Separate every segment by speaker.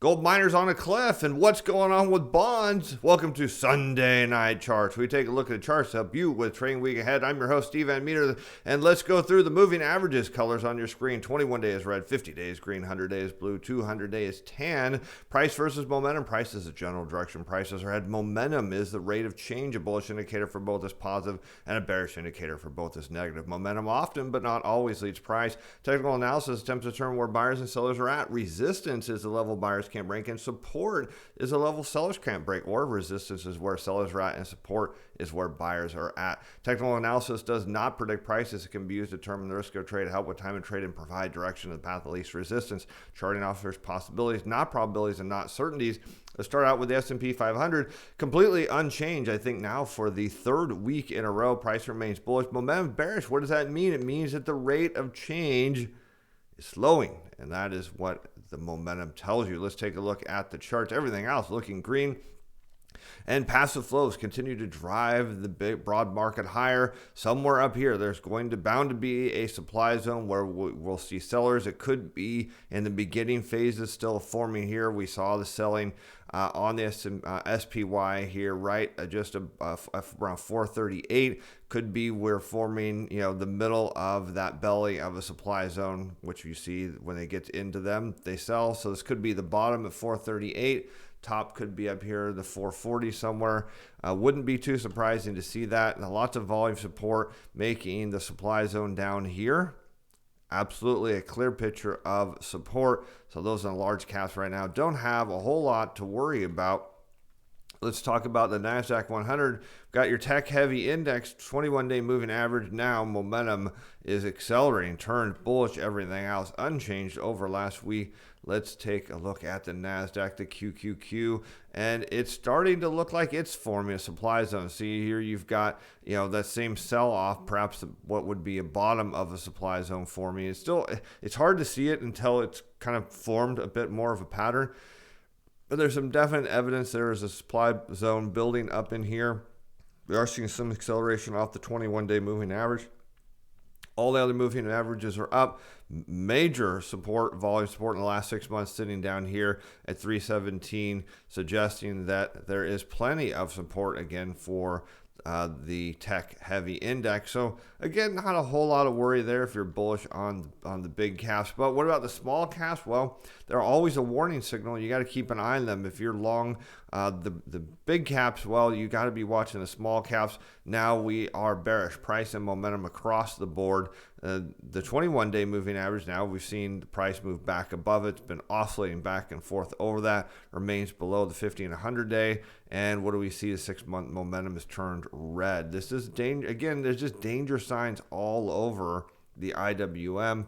Speaker 1: Gold miners on a cliff, and what's going on with bonds? Welcome to Sunday Night Charts. We take a look at the charts to help you with trading week ahead. I'm your host, Steven Van Metre, and let's go through the moving averages. Colors on your screen: 21 days red, 50 days green, 100 days blue, 200 days tan. Price versus momentum. Price is a general direction. Prices are ahead. Momentum is the rate of change, a bullish indicator for both as positive and a bearish indicator for both as negative. Momentum often, but not always, leads price. Technical analysis attempts to determine where buyers and sellers are at. Resistance is the level buyers can't break, and support is a level sellers can't break, or resistance is where sellers are at, and support is where buyers are at. Technical analysis does not predict prices. It can be used to determine the risk of trade, help with time of trade, and provide direction to the path of least resistance. Charting offers possibilities, not probabilities, and not certainties. Let's start out with the S&P 500, completely unchanged, I think, now for the third week in a row. Price remains bullish. Momentum bearish. What does that mean? It means that the rate of change is slowing, and that is what the momentum tells you. Let's take a look at the charts. Everything else looking green. And passive flows continue to drive the big broad market higher. Somewhere up here, there's bound to be a supply zone where we'll see sellers. It could be in the beginning phases still forming here. We saw the selling on the SPY here, right? Just around 438. Could be we're forming, the middle of that belly of a supply zone, which you see when they get into them, they sell. So this could be the bottom at 438. Top could be up here, the 440 somewhere. Wouldn't be too surprising to see that. And lots of volume support making the supply zone down here. Absolutely a clear picture of support. So those in large caps right now don't have a whole lot to worry about. Let's talk about the NASDAQ 100. Got your tech-heavy index, 21-day moving average. Now momentum is accelerating, turned bullish. Everything else unchanged over last week. Let's take a look at the NASDAQ, the QQQ, and it's starting to look like it's forming a supply zone. See here, you've got that same sell-off, perhaps what would be a bottom of a supply zone forming. It's hard to see it until it's kind of formed a bit more of a pattern. But there's some definite evidence there is a supply zone building up in here. We are seeing some acceleration off the 21-day moving average. All the other moving averages are up. Major support, volume support in the last 6 months sitting down here at 317, suggesting that there is plenty of support again for the tech-heavy index. So again, not a whole lot of worry there if you're bullish on the big caps. But what about the small caps? Well, they're always a warning signal. You got to keep an eye on them. If you're long the big caps, well, you got to be watching the small caps. Now we are bearish. Price and momentum across the board. The 21-day moving average, now we've seen the price move back above it. It's been oscillating back and forth over that. Remains below the 50 and 100-day. And what do we see? The 6-month momentum has turned red. This is danger. Again, there's just danger signs all over the IWM,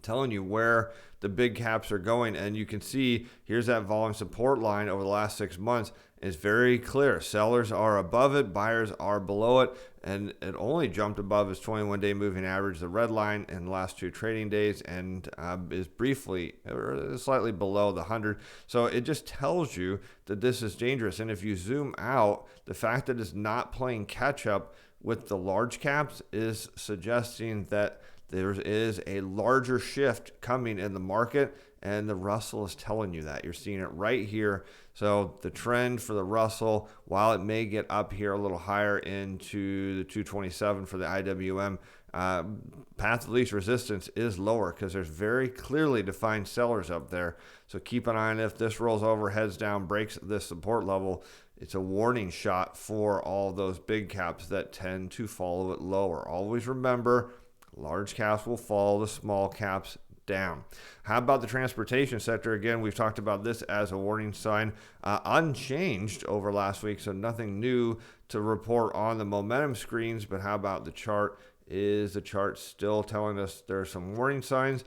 Speaker 1: telling you where the big caps are going. And you can see here's that volume support line over the last 6 months. It's very clear. Sellers are above it, buyers are below it, and it only jumped above its 21-day moving average, the red line, in the last 2 trading days, and is briefly or slightly below the 100. So it just tells you that this is dangerous. And if you zoom out, the fact that it's not playing catch up with the large caps is suggesting that there is a larger shift coming in the market, and the Russell is telling you that. You're seeing it right here. So the trend for the Russell, while it may get up here a little higher into the 227 for the IWM, path of least resistance is lower because there's very clearly defined sellers up there. So keep an eye on if this rolls over, heads down, breaks this support level. It's a warning shot for all those big caps that tend to follow it lower. Always remember, large caps will follow the small caps down. How about the transportation sector? Again, we've talked about this as a warning sign, unchanged over last week, so nothing new to report on the momentum screens. But how about the chart? Is the chart still telling us there are some warning signs?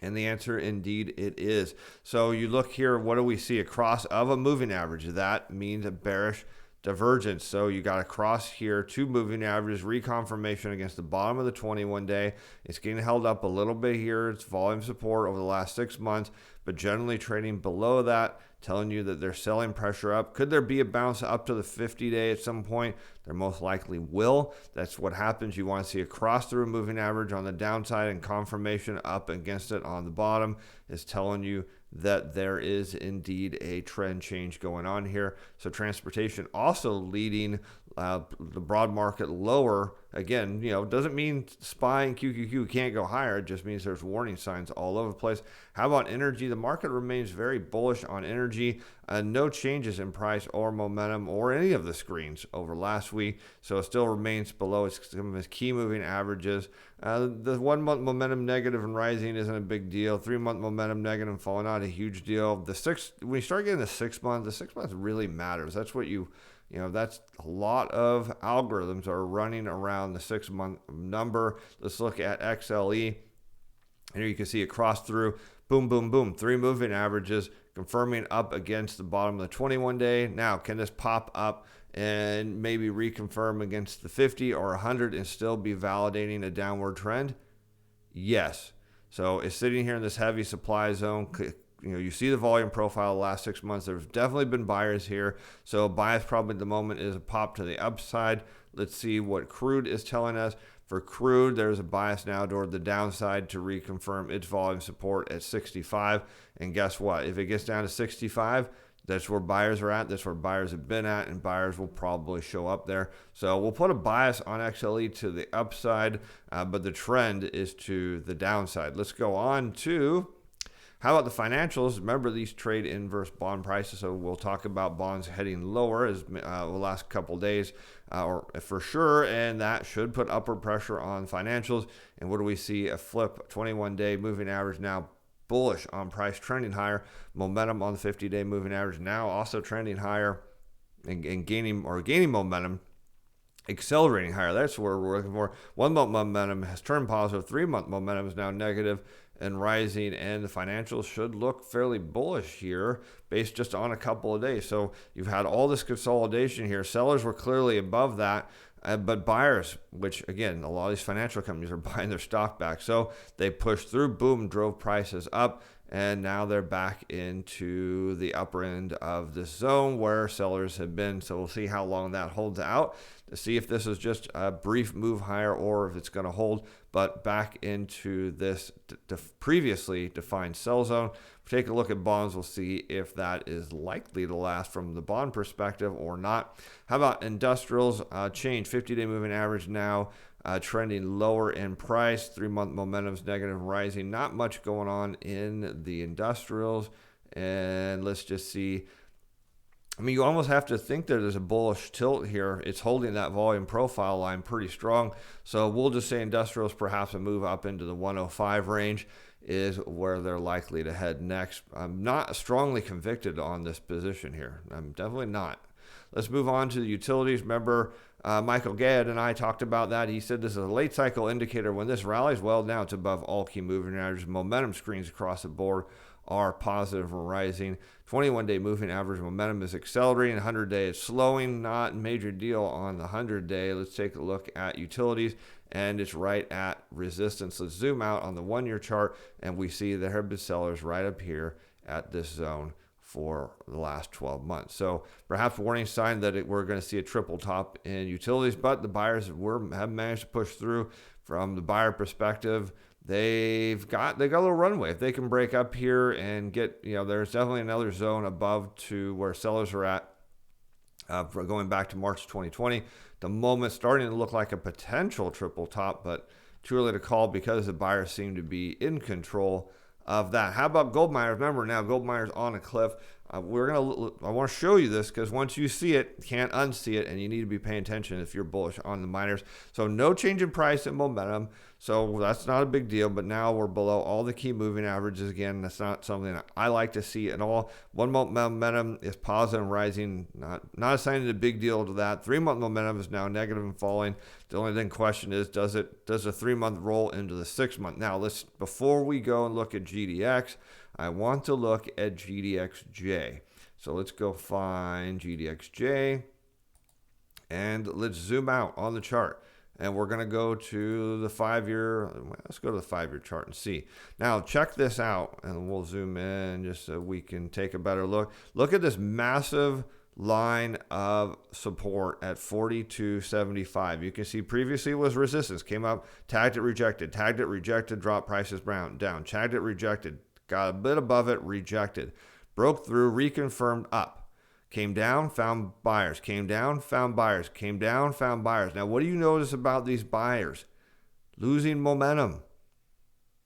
Speaker 1: And the answer, indeed, it is. So you look here, what do we see? A cross of a moving average. That means a bearish divergence. So you got a cross here, 2 moving averages, reconfirmation against the bottom of the 21-day. It's getting held up a little bit here. It's volume support over the last 6 months, but generally trading below that, telling you that they're selling pressure up. Could there be a bounce up to the 50-day at some point? There most likely will. That's what happens. You want to see a cross through a moving average on the downside and confirmation up against it on the bottom is telling you that there is indeed a trend change going on here. So transportation also leading the broad market lower. Again, doesn't mean SPY and QQQ can't go higher. It just means there's warning signs all over the place. How about energy? The market remains very bullish on energy. No changes in price or momentum or any of the screens over last week. So it still remains below some of its key moving averages. The 1 month momentum negative and rising isn't a big deal. 3 month momentum negative and falling, not a huge deal. When you start getting the 6 month, the 6 month really matters. That's what that's a lot of algorithms are running around the 6 month number. Let's look at XLE. Here you can see it cross through, boom, boom, boom. 3 moving averages confirming up against the bottom of the 21 day. Now, can this pop up and maybe reconfirm against the 50 or 100 and still be validating a downward trend? Yes. So it's sitting here in this heavy supply zone. You see the volume profile the last 6 months. There's definitely been buyers here. So bias probably at the moment is a pop to the upside. Let's see what crude is telling us. For crude, there's a bias now toward the downside to reconfirm its volume support at 65. And guess what? If it gets down to 65, that's where buyers are at. That's where buyers have been at, and buyers will probably show up there. So we'll put a bias on XLE to the upside, but the trend is to the downside. Let's go on to, how about the financials? Remember, these trade inverse bond prices, so we'll talk about bonds heading lower as the last couple days, or for sure, and that should put upward pressure on financials. And what do we see? A flip, 21-day moving average now bullish on price, trending higher. Momentum on the 50-day moving average now also trending higher and gaining momentum, accelerating higher. That's where we're looking for. 1 month momentum has turned positive. 3 month momentum is now negative and rising, and the financials should look fairly bullish here based just on a couple of days. So you've had all this consolidation here. Sellers were clearly above that, but buyers, which again, a lot of these financial companies are buying their stock back. So they pushed through, boom, drove prices up, and now they're back into the upper end of this zone where sellers have been. So we'll see how long that holds out to see if this is just a brief move higher or if it's going to hold, but back into this previously defined sell zone. Take a look at bonds. We'll see if that is likely to last from the bond perspective or not. How about industrials? Change 50-day moving average now trending lower in price. 3 month momentum's negative, rising. Not much going on in the industrials. And let's just see. I mean, you almost have to think that there's a bullish tilt here. It's holding that volume profile line pretty strong. So we'll just say industrials, perhaps a move up into the 105 range is where they're likely to head next. I'm not strongly convicted on this position here. I'm definitely not. Let's move on to the utilities. Remember, Michael Gadd and I talked about that. He said this is a late cycle indicator. When this rallies, well, now it's above all key moving averages. Momentum screens across the board are positive or rising. 21-day moving average momentum is accelerating. 100-day is slowing. Not a major deal on the 100-day. Let's take a look at utilities, and it's right at resistance. Let's zoom out on the 1-year chart, and we see there have been sellers right up here at this zone for the last 12 months. So perhaps a warning sign that we're going to see a triple top in utilities, but the buyers have managed to push through. From the buyer perspective, they've got a little runway. If they can break up here and get, there's definitely another zone above to where sellers are at for going back to March 2020. The moment starting to look like a potential triple top, but too early to call because the buyers seem to be in control of that. How about gold miners? Remember now, gold miners on a cliff. I want to show you this because once you see it, you can't unsee it, and you need to be paying attention if you're bullish on the miners. So no change in price and momentum. So that's not a big deal, but now we're below all the key moving averages again. That's not something that I like to see at all. 1 month momentum is positive and rising, not assigning a big deal to that. 3 month momentum is now negative and falling. The only thing question is, does a 3 month roll into the 6 month? Now before we go and look at GDX, I want to look at GDXJ. So let's go find GDXJ and let's zoom out on the chart. And we're going to go to the 5-year. Let's go to the 5-year chart and see. Now, check this out, and we'll zoom in just so we can take a better look. Look at this massive line of support at 42.75. You can see previously it was resistance. Came up, tagged it, rejected, dropped prices down, tagged it, rejected, got a bit above it, rejected, broke through, reconfirmed up, came down, found buyers, came down, found buyers, came down, found buyers. Now, what do you notice about these buyers? Losing momentum.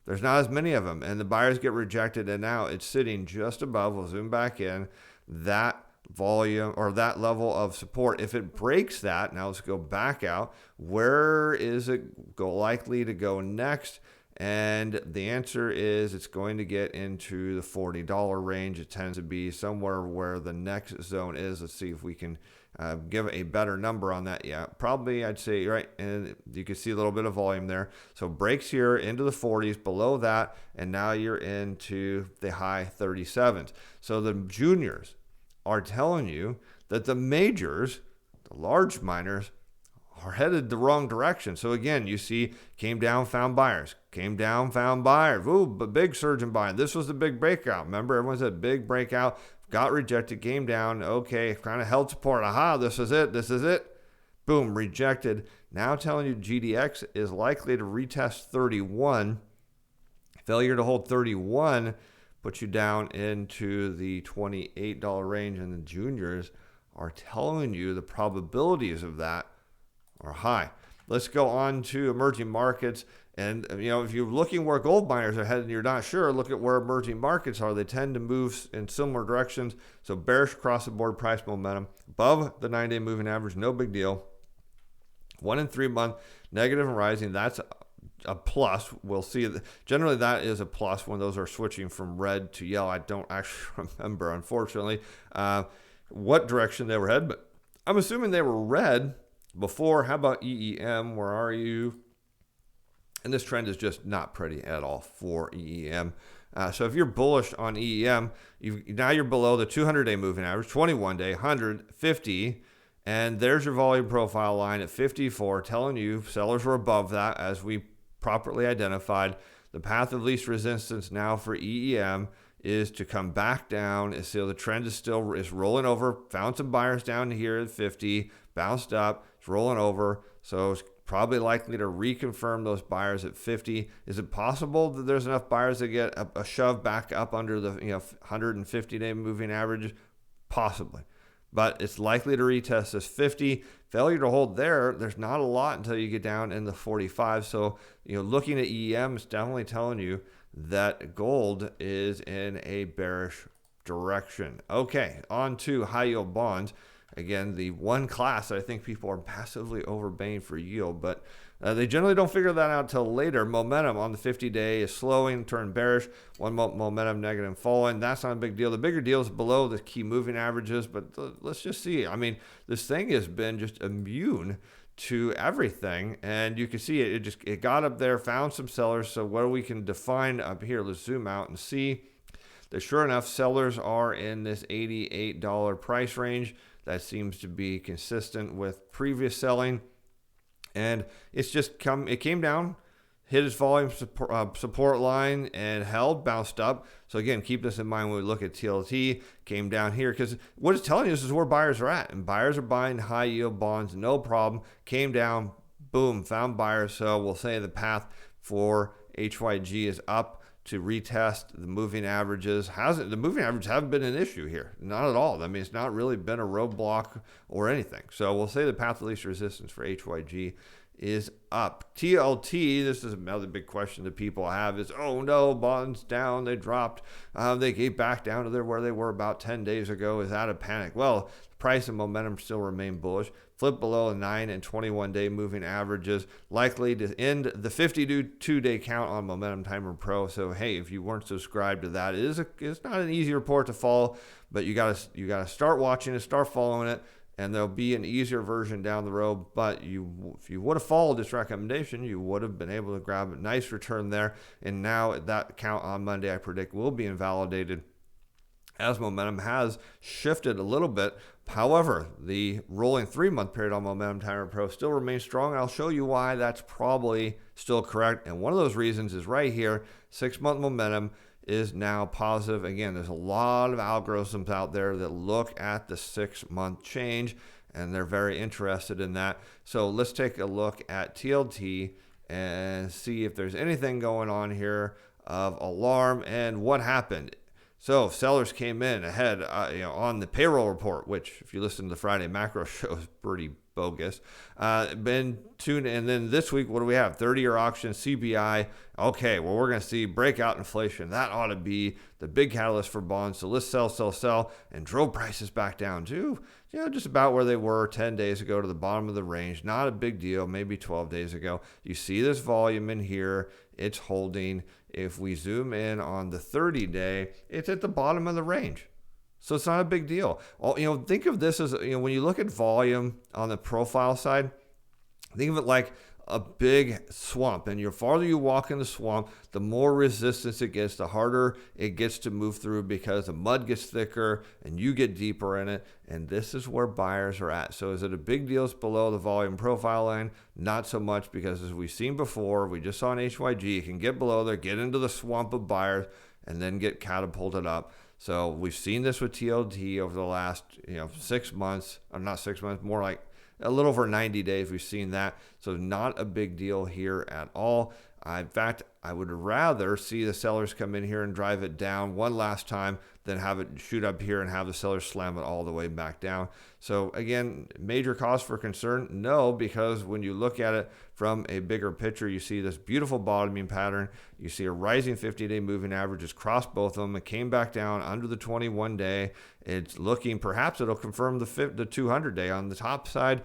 Speaker 1: There's not as many of them, and the buyers get rejected, and now it's sitting just above, we'll zoom back in, that volume or that level of support. If it breaks that, now let's go back out. Where is it likely to go next? And the answer is it's going to get into the $40 range. It tends to be somewhere where the next zone is. Let's see if we can give a better number on that. Yeah, probably I'd say right. And you can see a little bit of volume there. So breaks here into the 40s, below that, and now you're into the high 37s. So the juniors are telling you that the majors, the large miners, are headed the wrong direction. So again, you see came down, found buyers, came down, found buyers. Ooh, but big surge in buying. This was the big breakout. Remember, everyone said big breakout, got rejected, came down. Okay, kind of held support. Aha, this is it. This is it. Boom, rejected. Now telling you GDX is likely to retest 31. Failure to hold 31 puts you down into the $28 range, and the juniors are telling you the probabilities of that are high. Let's go on to emerging markets. And, if you're looking where gold miners are headed and you're not sure, look at where emerging markets are. They tend to move in similar directions. So bearish across the board price momentum above the 9-day moving average, no big deal. 1 and 3 month negative and rising, that's a plus. We'll see. Generally, that is a plus when those are switching from red to yellow. I don't actually remember, unfortunately, what direction they were headed, but I'm assuming they were red before. How about EEM? Where are you? And this trend is just not pretty at all for EEM. So if you're bullish on EEM, now you're below the 200-day moving average, 21-day, 100, 50, and there's your volume profile line at 54, telling you sellers were above that as we properly identified. The path of least resistance now for EEM is to come back down. So the trend is rolling over. Found some buyers down here at 50, bounced up, it's rolling over. So it's probably likely to reconfirm those buyers at 50. Is it possible that there's enough buyers to get a shove back up under the 150-day moving average? Possibly. But it's likely to retest this 50. Failure to hold there's not a lot until you get down in the 45. So, looking at EM is definitely telling you that gold is in a bearish direction. Okay, on to high yield bonds. Again, the one class that I think people are massively overpaying for yield, but they generally don't figure that out till later. Momentum on the 50-day is slowing, turned bearish. 1 month momentum negative falling. That's not a big deal. The bigger deal is below the key moving averages, but let's just see. I mean, this thing has been just immune to everything, and you can see it got up there, found some sellers. So what we can define up here, let's zoom out and see that sure enough, sellers are in this $88 price range. That seems to be consistent with previous selling. And it came down, hit its volume support line and held, bounced up. So again, keep this in mind when we look at TLT. Came down here because what it's telling you is where buyers are at. And buyers are buying high yield bonds, no problem. Came down, boom, found buyers. So we'll say the path for HYG is up to retest the moving averages. The moving averages haven't been an issue here, not at all. I mean, it's not really been a roadblock or anything. So we'll say the path of least resistance for HYG is up. TLT, this is another big question that people have is, oh no, bonds down, they dropped. They gave back down to where they were about 10 days ago. Is that a panic? Well, the price and momentum still remain bullish. Flip below the 9 and 21-day moving averages, likely to end the 52-day count on Momentum Timer Pro. So hey, if you weren't subscribed to that, it's not an easy report to follow, but you gotta start watching it, start following it, and there'll be an easier version down the road. But if you would have followed this recommendation, you would have been able to grab a nice return there. And now that count on Monday, I predict, will be invalidated as momentum has shifted a little bit. However, the rolling 3-month period on Momentum Timer Pro still remains strong, and I'll show you why that's probably still correct. And one of those reasons is right here. 6-month momentum is now positive. Again, there's a lot of algorithms out there that look at the 6-month change, and they're very interested in that. So let's take a look at TLT and see if there's anything going on here of alarm. And what happened? So sellers came in ahead, on the payroll report, which if you listen to the Friday macro show is pretty bogus. Been tuned, and then this week, what do we have? 30-year auction, CPI. Okay, well, we're going to see breakout inflation. That ought to be the big catalyst for bonds. So let's sell, and drove prices back down to, just about where they were 10 days ago, to the bottom of the range. Not a big deal, maybe 12 days ago. You see this volume in here. It's holding. If we zoom in on the 30-day, it's at the bottom of the range. So it's not a big deal. Think of this as, when you look at volume on the profile side, think of it like a big swamp. And the farther you walk in the swamp, the more resistance it gets, the harder it gets to move through, because the mud gets thicker and you get deeper in it. And this is where buyers are at. So is it a big deal? It's below the volume profile line? Not so much, because as we've seen before, we just saw an HYG, it can get below there, get into the swamp of buyers, and then get catapulted up. So we've seen this with TLT over the last 6 months, or not 6 months, more like a little over 90 days. We've seen that. So not a big deal here at all. In fact, I would rather see the sellers come in here and drive it down one last time than have it shoot up here and have the sellers slam it all the way back down. So again, major cause for concern? No, because when you look at it from a bigger picture, you see this beautiful bottoming pattern. You see a rising 50-day moving average. It's crossed both of them. It came back down under the 21-day. It's looking, perhaps it'll confirm the 200-day on the top side.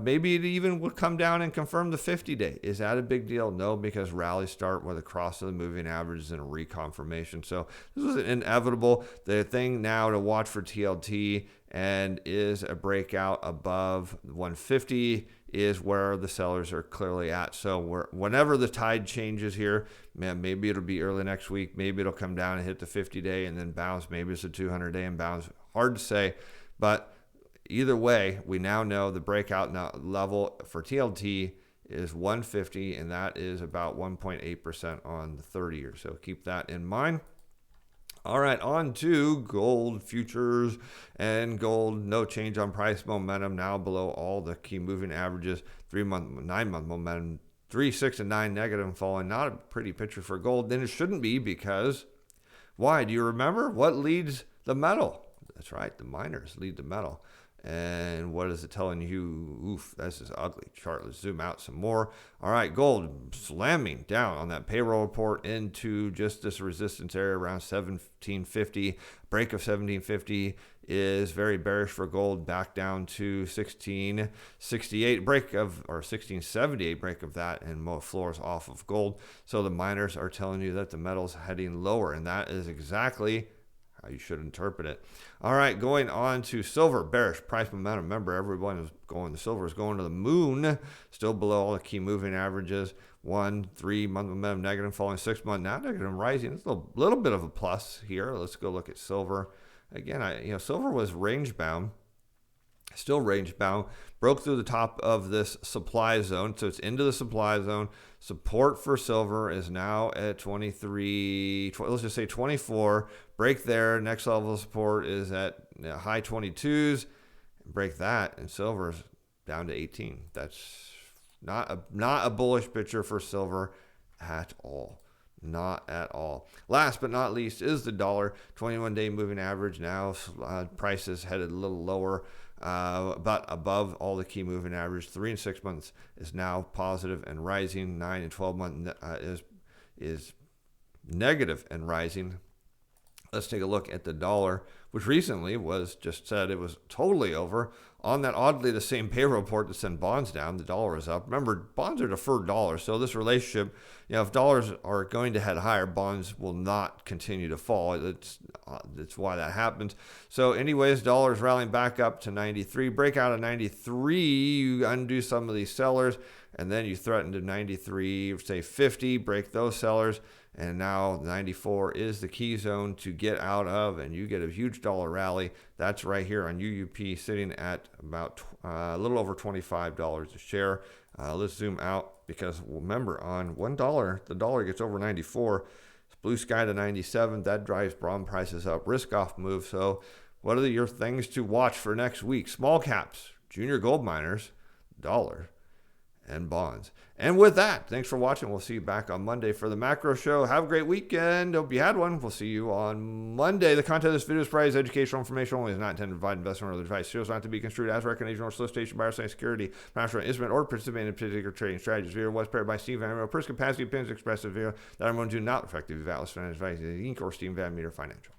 Speaker 1: Maybe it even would come down and confirm the 50-day. Is that a big deal? No, because rallies start with a cross of the moving averages and a reconfirmation. So this was inevitable. The thing now to watch for TLT and is a breakout above 150 is where the sellers are clearly at. So whenever the tide changes here, maybe it'll be early next week. Maybe it'll come down and hit the 50-day and then bounce. Maybe it's a 200-day and bounce. Hard to say, but either way, we now know the breakout level for TLT is 150, and that is about 1.8% on the 30-year. So keep that in mind. All right, on to gold futures. And gold, no change on price momentum, now below all the key moving averages. 3-month, 9-month momentum, 3, 6, and 9 negative and falling. Not a pretty picture for gold. Then it shouldn't be, because why? Do you remember what leads the metal? That's right, the miners lead the metal. And what is it telling you? Oof, this is an ugly chart. Let's zoom out some more. All right, gold slamming down on that payroll report into just this resistance area around 1750. Break of 1750 is very bearish for gold, back down to 1668. Break of, or 1678 break of that, and more floors off of gold. So the miners are telling you that the metal's heading lower, and that is exactly how you should interpret it. All right, going on to silver, bearish price momentum. Remember, everyone is going, the silver is going to the moon, still below all the key moving averages. 1, 3-month momentum negative, falling 6-month, now negative, rising. It's a little bit of a plus here. Let's go look at silver. Again, silver was range bound, still range bound, broke through the top of this supply zone, so it's into the supply zone. Support for silver is now at 23, let's just say 24. Break there. Next level of support is at high 22s. Break that, and silver is down to 18. That's not a bullish picture for silver at all. Not at all. Last but not least is the dollar. 21-day moving average now. Prices headed a little lower, but above all the key moving average. 3 and 6 months is now positive and rising. 9 and 12 month is negative and rising. Let's take a look at the dollar, which recently was just said it was totally over. On that, oddly, the same payroll report that sent bonds down, the dollar is up. Remember, bonds are deferred dollars, so this relationship, if dollars are going to head higher, bonds will not continue to fall. That's why that happens. So anyways, dollars rallying back up to 93. Break out of 93, you undo some of these sellers, and then you threaten to 93, say 50, break those sellers. And now 94 is the key zone to get out of, and you get a huge dollar rally. That's right here on UUP, sitting at about a little over $25 a share. Let's zoom out, because remember, on $1, the dollar gets over 94. It's blue sky to 97. That drives bond prices up. Risk off move. So what are your things to watch for next week? Small caps, junior gold miners, dollar. and bonds. And with that, thanks for watching. We'll see you back on Monday for the macro show. Have a great weekend. Hope you had one. We'll see you on Monday. The content of this video is provided as educational information only. Is not intended to provide investment or other advice. It is not to be construed as recognition or solicitation by our security, financial instrument, or participate in particular trading strategies. Video was prepared by Steven Van Metre. Person capacity opinions expressed in video that everyone do not reflect the value of financial advice of Inc. or Steven Van Metre Financial.